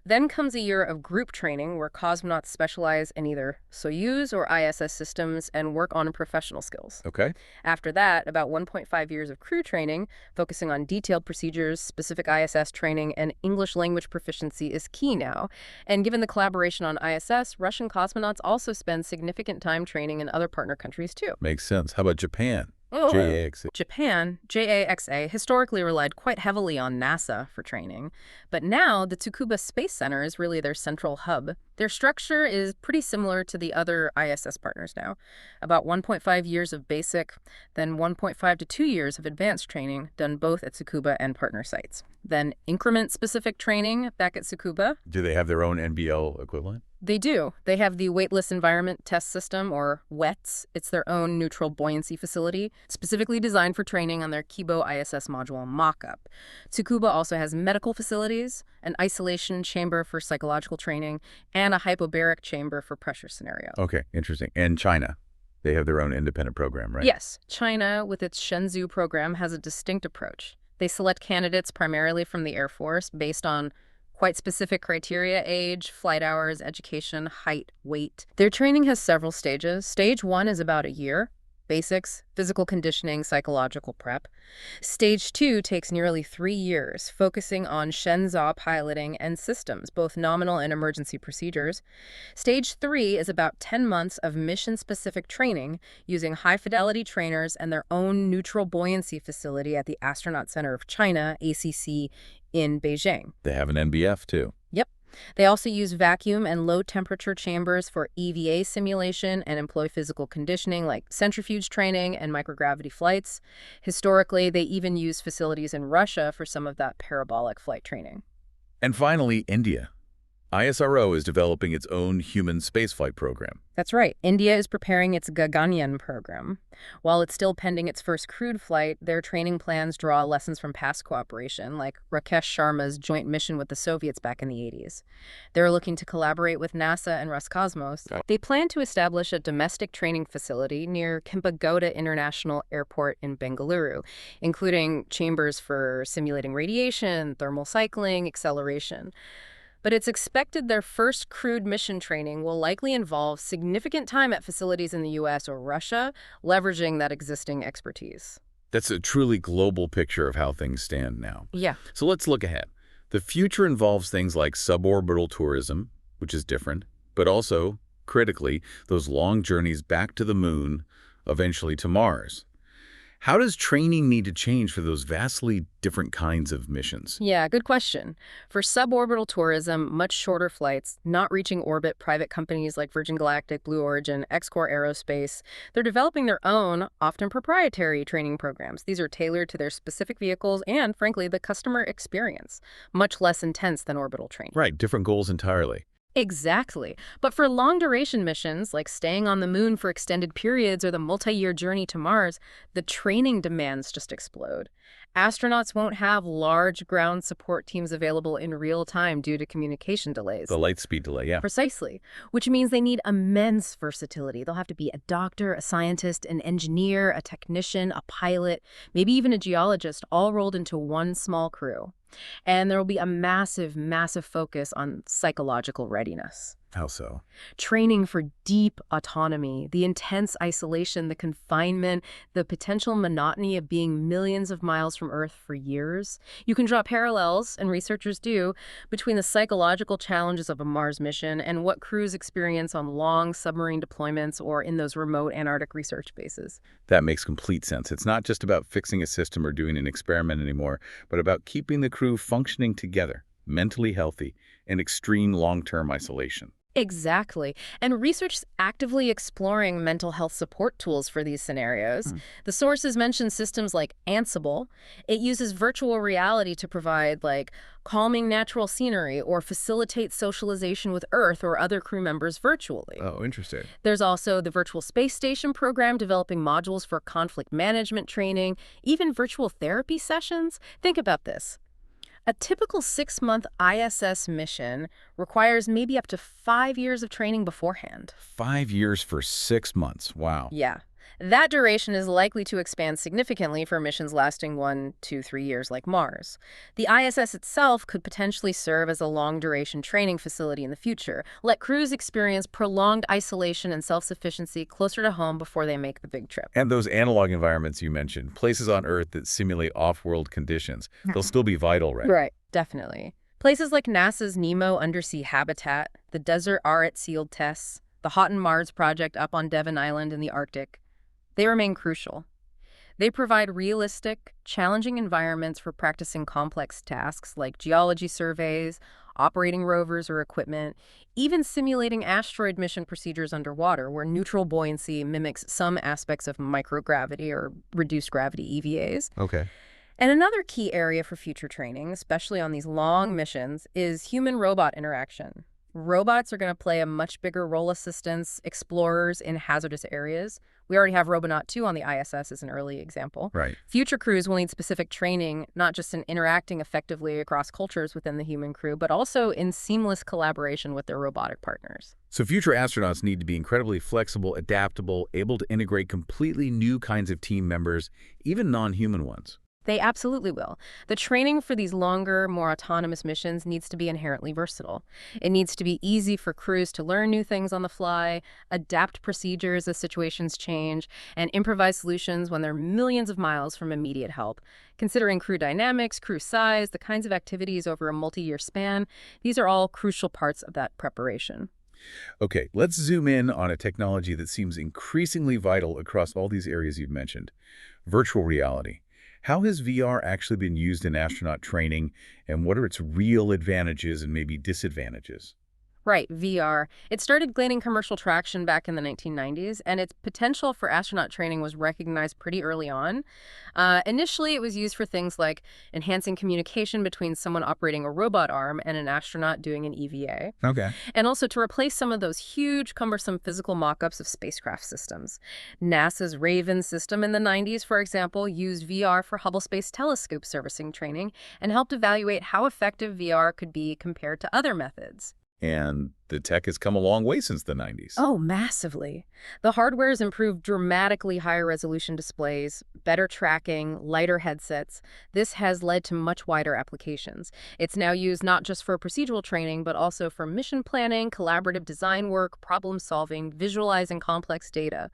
Then comes a year of group training where cosmonauts specialize in either Soyuz or ISS systems and work on professional skills. Okay. After that, about 1.5 years of crew training, focusing on detailed procedures, specific ISS training, and English language proficiency is key now. And given the collaboration on ISS, Russian cosmonauts also spend significant time training in other partner countries, too. Makes sense. How about Japan? Oh, JAXA. Japan, JAXA, historically relied quite heavily on NASA for training. But now, the Tsukuba Space Center is really their central hub. Their structure is pretty similar to the other ISS partners now. About 1.5 years of basic, then 1.5 to 2 years of advanced training, done both at Tsukuba and partner sites. Then increment-specific training back at Tsukuba. Do they have their own NBL equivalent? They do. They have the Weightless Environment Test System, or WETS. It's their own neutral buoyancy facility, specifically designed for training on their Kibo ISS module mock-up. Tsukuba also has medical facilities, an isolation chamber for psychological training, and a hypobaric chamber for pressure scenario. Okay, interesting. And China, they have their own independent program, right? Yes, China, with its Shenzhou program, has a distinct approach. They select candidates primarily from the Air Force based on quite specific criteria: age, flight hours, education, height, weight. Their training has several stages. Stage 1 is about a year. Basics, physical conditioning, psychological prep. Stage 2 takes nearly 3 years, focusing on Shenzhou piloting and systems, both nominal and emergency procedures. Stage 3 is about 10 months of mission-specific training using high-fidelity trainers and their own neutral buoyancy facility at the Astronaut Center of China, ACC, in Beijing. They have an NBF, too. Yep. They also use vacuum and low-temperature chambers for EVA simulation and employ physical conditioning like centrifuge training and microgravity flights. Historically, they even use facilities in Russia for some of that parabolic flight training. And finally, India. ISRO is developing its own human spaceflight program. That's right. India is preparing its Gaganyaan program. While it's still pending its first crewed flight, their training plans draw lessons from past cooperation, like Rakesh Sharma's joint mission with the Soviets back in the 80s. They're looking to collaborate with NASA and Roscosmos. They plan to establish a domestic training facility near Kempegowda International Airport in Bengaluru, including chambers for simulating radiation, thermal cycling, acceleration. But it's expected their first crewed mission training will likely involve significant time at facilities in the U.S. or Russia, leveraging that existing expertise. That's a truly global picture of how things stand now. Yeah. So let's look ahead. The future involves things like suborbital tourism, which is different, but also, critically, those long journeys back to the moon, eventually to Mars. How does training need to change for those vastly different kinds of missions? Yeah, good question. For suborbital tourism, much shorter flights, not reaching orbit, private companies like Virgin Galactic, Blue Origin, Xcore Aerospace, they're developing their own, often proprietary training programs. These are tailored to their specific vehicles and, frankly, the customer experience. Much less intense than orbital training. Right, different goals entirely. Exactly. But for long-duration missions, like staying on the moon for extended periods or the multi-year journey to Mars, the training demands just explode. Astronauts won't have large ground support teams available in real time due to communication delays. The light speed delay, yeah. Precisely, which means they need immense versatility. They'll have to be a doctor, a scientist, an engineer, a technician, a pilot, maybe even a geologist, all rolled into one small crew. And there will be a massive, massive focus on psychological readiness. How so? Training for deep autonomy, the intense isolation, the confinement, the potential monotony of being millions of miles from Earth for years. You can draw parallels, and researchers do, between the psychological challenges of a Mars mission and what crews experience on long submarine deployments or in those remote Antarctic research bases. That makes complete sense. It's not just about fixing a system or doing an experiment anymore, but about keeping the crew functioning together, mentally healthy, in extreme long-term isolation. Exactly. And research is actively exploring mental health support tools for these scenarios. The sources mention systems like Ansible. It uses virtual reality to provide calming natural scenery or facilitate socialization with Earth or other crew members virtually. Oh, interesting. There's also the Virtual Space Station program developing modules for conflict management training, even virtual therapy sessions. Think about this. A typical 6-month ISS mission requires maybe up to 5 years of training beforehand. 5 years for 6 months. Wow. Yeah. That duration is likely to expand significantly for missions lasting 1, 2, 3 years like Mars. The ISS itself could potentially serve as a long-duration training facility in the future, let crews experience prolonged isolation and self-sufficiency closer to home before they make the big trip. And those analog environments you mentioned, places on Earth that simulate off-world conditions, they'll still be vital, right? Right, definitely. Places like NASA's Nemo undersea habitat, the Desert Arit sealed tests, the Hot and Mars project up on Devon Island in the Arctic, they remain crucial. They provide realistic, challenging environments for practicing complex tasks like geology surveys, operating rovers or equipment, even simulating asteroid mission procedures underwater, where neutral buoyancy mimics some aspects of microgravity or reduced gravity EVAs. Okay. And another key area for future training, especially on these long missions, is human-robot interaction. Robots are going to play a much bigger role as assistants, explorers in hazardous areas. We already have Robonaut 2 on the ISS as an early example. Right. Future crews will need specific training, not just in interacting effectively across cultures within the human crew, but also in seamless collaboration with their robotic partners. So future astronauts need to be incredibly flexible, adaptable, able to integrate completely new kinds of team members, even non-human ones. They absolutely will. The training for these longer, more autonomous missions needs to be inherently versatile. It needs to be easy for crews to learn new things on the fly, adapt procedures as situations change, and improvise solutions when they're millions of miles from immediate help. Considering crew dynamics, crew size, the kinds of activities over a multi-year span, these are all crucial parts of that preparation. Okay, let's zoom in on a technology that seems increasingly vital across all these areas you've mentioned. Virtual reality. How has VR actually been used in astronaut training, and what are its real advantages and maybe disadvantages? Right, VR. It started gaining commercial traction back in the 1990s, and its potential for astronaut training was recognized pretty early on. Initially, it was used for things like enhancing communication between someone operating a robot arm and an astronaut doing an EVA, Okay. and also to replace some of those huge, cumbersome physical mock-ups of spacecraft systems. NASA's Raven system in the 90s, for example, used VR for Hubble Space Telescope servicing training and helped evaluate how effective VR could be compared to other methods. And the tech has come a long way since the 90s. Oh, massively. The hardware has improved dramatically higher resolution displays, better tracking, lighter headsets. This has led to much wider applications. It's now used not just for procedural training, but also for mission planning, collaborative design work, problem solving, visualizing complex data.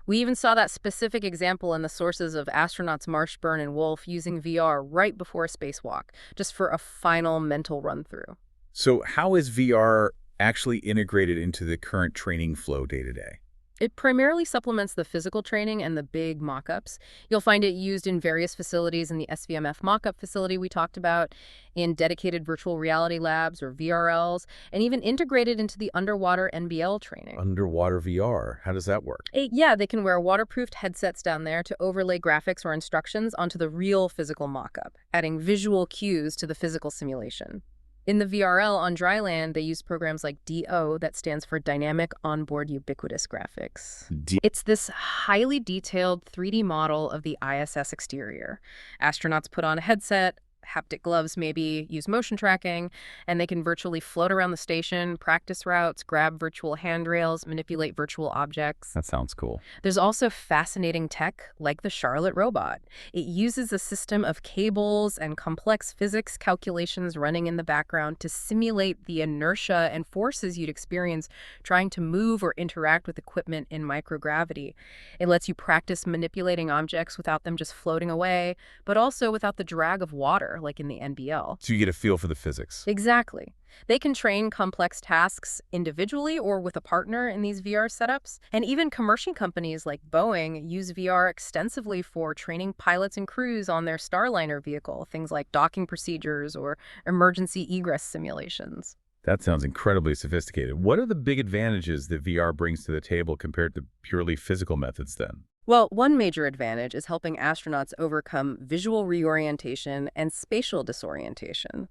We even saw that specific example in the sources of astronauts Marshburn and Wolf using VR right before a spacewalk, just for a final mental run-through. So how is VR actually integrated into the current training flow day to day? It primarily supplements the physical training and the big mock-ups. You'll find it used in various facilities in the SVMF mock-up facility we talked about, in dedicated virtual reality labs or VRLs, and even integrated into the underwater NBL training. Underwater VR, how does that work? Yeah, they can wear waterproofed headsets down there to overlay graphics or instructions onto the real physical mock-up, adding visual cues to the physical simulation. In the VRL on dry land, they use programs like DO, that stands for Dynamic Onboard Ubiquitous Graphics. It's this highly detailed 3D model of the ISS exterior. Astronauts put on a headset, haptic gloves maybe, use motion tracking, and they can virtually float around the station, practice routes, grab virtual handrails, manipulate virtual objects. That sounds cool. There's also fascinating tech like the Charlotte robot. It uses a system of cables and complex physics calculations running in the background to simulate the inertia and forces you'd experience trying to move or interact with equipment in microgravity. It lets you practice manipulating objects without them just floating away, but also without the drag of water, like in the NBL. So you get a feel for the physics. Exactly. They can train complex tasks individually or with a partner in these VR setups. And even commercial companies like Boeing use VR extensively for training pilots and crews on their Starliner vehicle, things like docking procedures or emergency egress simulations. That sounds incredibly sophisticated. What are the big advantages that VR brings to the table compared to purely physical methods then? Well, one major advantage is helping astronauts overcome visual reorientation and spatial disorientation.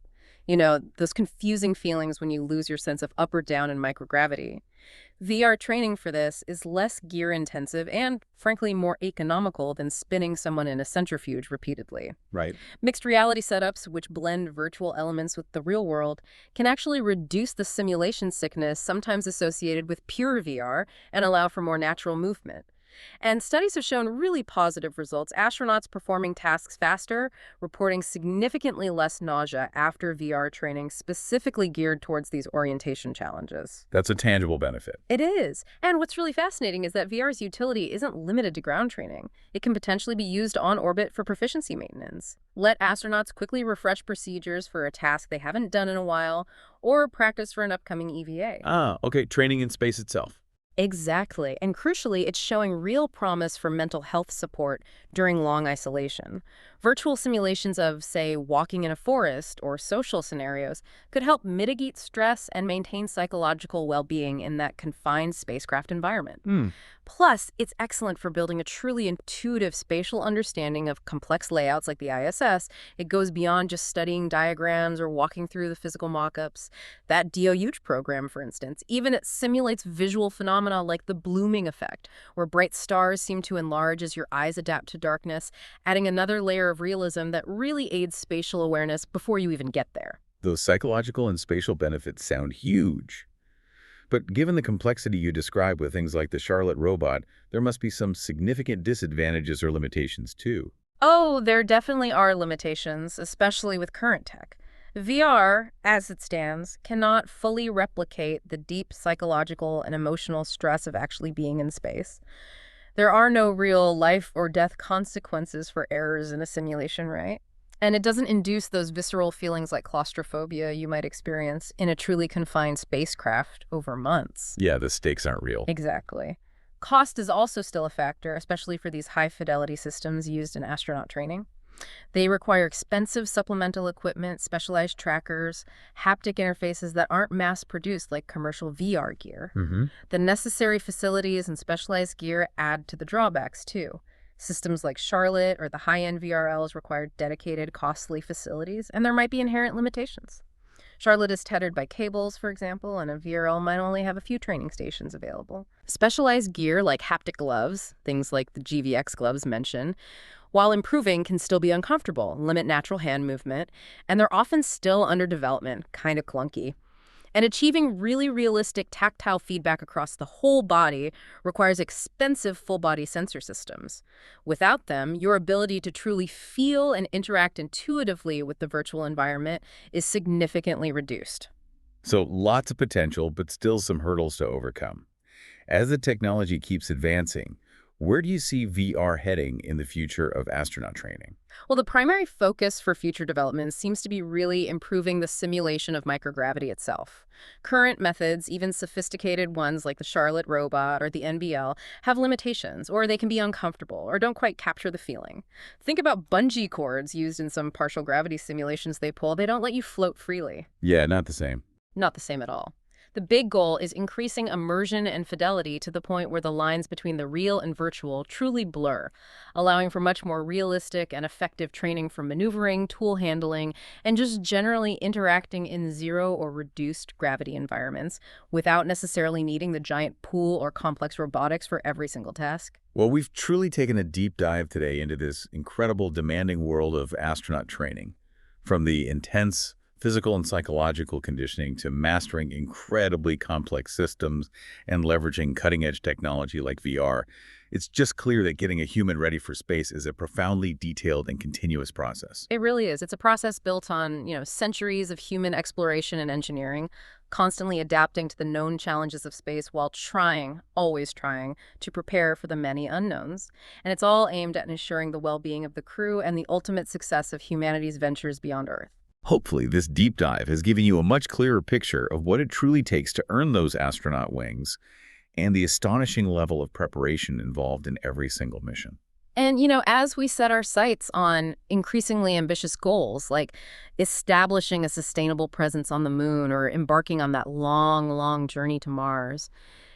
You know, those confusing feelings when you lose your sense of up or down in microgravity. VR training for this is less gear-intensive and, frankly, more economical than spinning someone in a centrifuge repeatedly. Right. Mixed reality setups, which blend virtual elements with the real world, can actually reduce the simulation sickness sometimes associated with pure VR and allow for more natural movement. And studies have shown really positive results. Astronauts performing tasks faster, reporting significantly less nausea after VR training specifically geared towards these orientation challenges. That's a tangible benefit. It is. And what's really fascinating is that VR's utility isn't limited to ground training. It can potentially be used on orbit for proficiency maintenance. Let astronauts quickly refresh procedures for a task they haven't done in a while, or practice for an upcoming EVA. Ah, okay, training in space itself. Exactly. And crucially, it's showing real promise for mental health support during long isolation. Virtual simulations of, say, walking in a forest or social scenarios could help mitigate stress and maintain psychological well-being in that confined spacecraft environment. Hmm. Plus, it's excellent for building a truly intuitive spatial understanding of complex layouts like the ISS. It goes beyond just studying diagrams or walking through the physical mock-ups. That DOUH program, for instance, even it simulates visual phenomena like the blooming effect, where bright stars seem to enlarge as your eyes adapt to darkness, adding another layer of realism that really aids spatial awareness before you even get there. Those psychological and spatial benefits sound huge. But given the complexity you describe with things like the Charlotte robot, there must be some significant disadvantages or limitations too. Oh, there definitely are limitations, especially with current tech. VR, as it stands, cannot fully replicate the deep psychological and emotional stress of actually being in space. There are no real life or death consequences for errors in a simulation, right? And it doesn't induce those visceral feelings like claustrophobia you might experience in a truly confined spacecraft over months. Yeah, the stakes aren't real. Exactly. Cost is also still a factor, especially for these high-fidelity systems used in astronaut training. They require expensive supplemental equipment, specialized trackers, haptic interfaces that aren't mass-produced like commercial VR gear. Hmm. The necessary facilities and specialized gear add to the drawbacks, too. Systems like Charlotte or the high-end VRLs require dedicated, costly facilities, and there might be inherent limitations. Charlotte is tethered by cables, for example, and a VRL might only have a few training stations available. Specialized gear like haptic gloves, things like the GVX gloves mentioned, while improving, can still be uncomfortable, limit natural hand movement, and they're often still under development, kind of clunky. And achieving really realistic tactile feedback across the whole body requires expensive full-body sensor systems. Without them, your ability to truly feel and interact intuitively with the virtual environment is significantly reduced. So lots of potential, but still some hurdles to overcome. As the technology keeps advancing, where do you see VR heading in the future of astronaut training? Well, the primary focus for future development seems to be really improving the simulation of microgravity itself. Current methods, even sophisticated ones like the Charlotte robot or the NBL, have limitations, or they can be uncomfortable, or don't quite capture the feeling. Think about bungee cords used in some partial gravity simulations they pull. They don't let you float freely. Yeah, not the same. Not the same at all. The big goal is increasing immersion and fidelity to the point where the lines between the real and virtual truly blur, allowing for much more realistic and effective training for maneuvering, tool handling, and just generally interacting in zero or reduced gravity environments without necessarily needing the giant pool or complex robotics for every single task. Well, we've truly taken a deep dive today into this incredible, demanding world of astronaut training. From the intense physical and psychological conditioning to mastering incredibly complex systems and leveraging cutting-edge technology like VR, it's just clear that getting a human ready for space is a profoundly detailed and continuous process. It really is. It's a process built on, centuries of human exploration and engineering, constantly adapting to the known challenges of space while trying, always trying, to prepare for the many unknowns. And it's all aimed at ensuring the well-being of the crew and the ultimate success of humanity's ventures beyond Earth. Hopefully, this deep dive has given you a much clearer picture of what it truly takes to earn those astronaut wings and the astonishing level of preparation involved in every single mission. And, as we set our sights on increasingly ambitious goals, like establishing a sustainable presence on the moon or embarking on that long, long journey to Mars,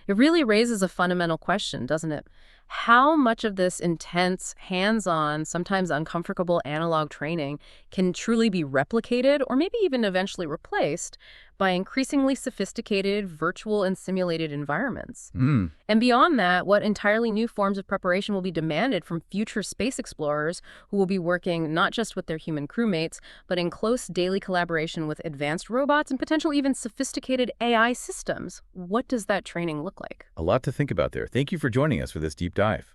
it really raises a fundamental question, doesn't it? How much of this intense, hands-on, sometimes uncomfortable analog training can truly be replicated or maybe even eventually replaced by increasingly sophisticated virtual and simulated environments? Mm. And beyond that, what entirely new forms of preparation will be demanded from future space explorers who will be working not just with their human crewmates, but in close daily collaboration with advanced robots and potentially even sophisticated AI systems? What does that training look like? A lot to think about there. Thank you for joining us for this deep dive.